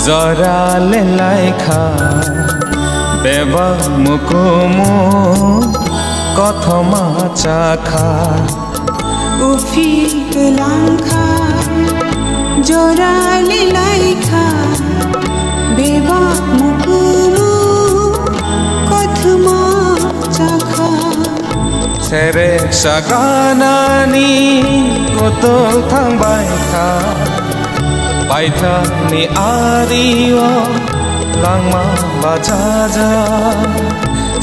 জরালে লাইখা বেবা মুকুমু কথমা চাখা উফিক লাংখা জরালে লাইখা বেবা মুকুমু কথমা চাখা সেরে সাগানানি কতল থাংবাইখা বাইথা ni ariwa langma bajaja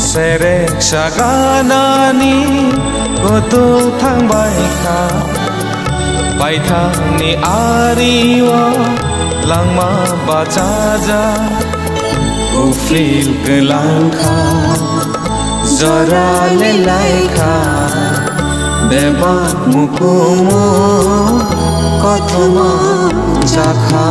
sere shaganani gotu thangbaikha baitha ni ariwa langma bajaja ufil kelangkha jorale laikha beba mukumu কথমা চাখা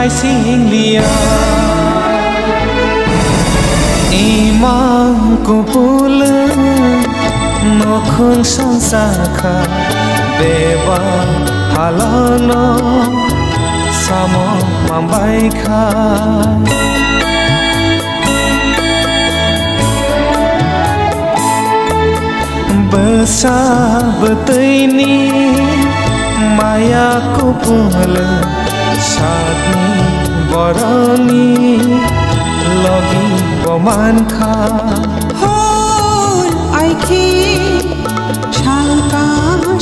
Singlia imang kupul nokhun sansakha beba halano samo mambaikha besa betaini maya kupul সাদনি বরণি লগি বমান খা হল আইখে শালকা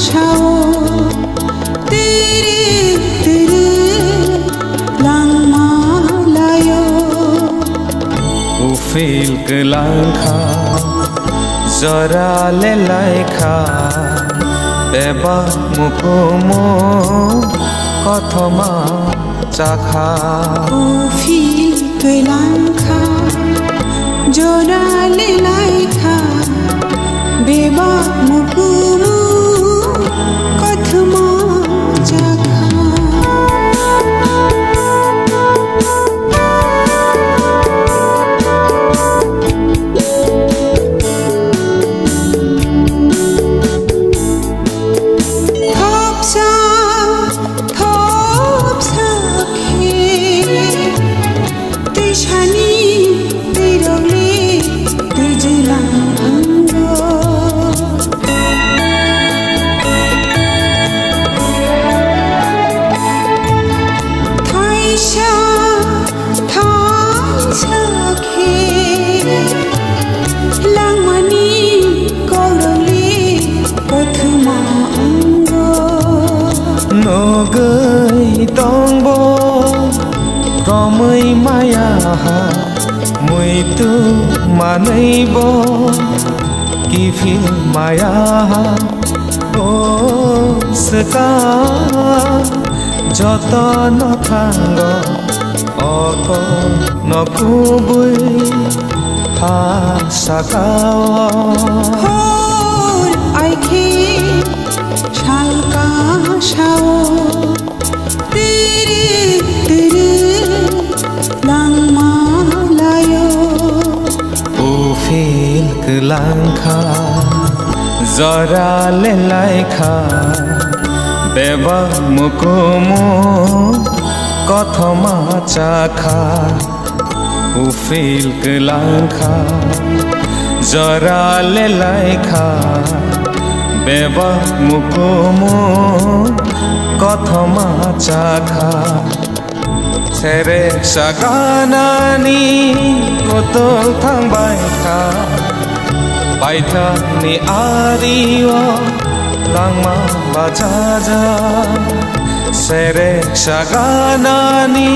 শাও তেরে তেরে লাংমা লায়ো উফিল কেলাংখা জরালে লাইখা বেবা মুকুমু কথমা চাখা উফিল কেলাংখা জরালে লাইখা বেবা মুকুমু কথমা চাখা Nogai tongbo romai maya muitu manaibo kifil maya o seka joto nothango oko nokubui ha sakao hol aikhe শালকা শাও তেরে তেরে লাংমা লায়ো উফিল কেলাংখা জরালে লাইখা বেবা মুকুমু কথমা চাখা উফিল কেলাংখা জরালে লাইখা বেবা মুকুমু কথমা চাখা সেরে সাগানানি কতল থাংবাইখা বাইথা ni ariwa langma bajaja serek saganani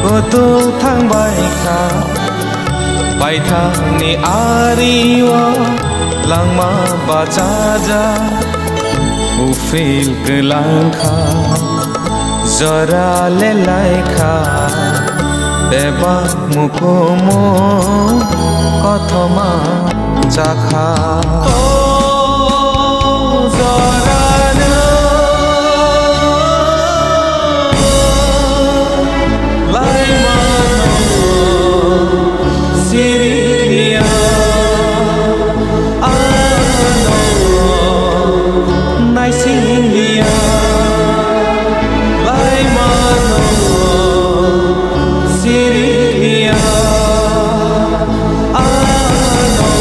kotul thangbaikha baithani ariwa langma bacaja ufil kelangkha jara lelaikha beba mukomo kothoma chakha Siriya, ano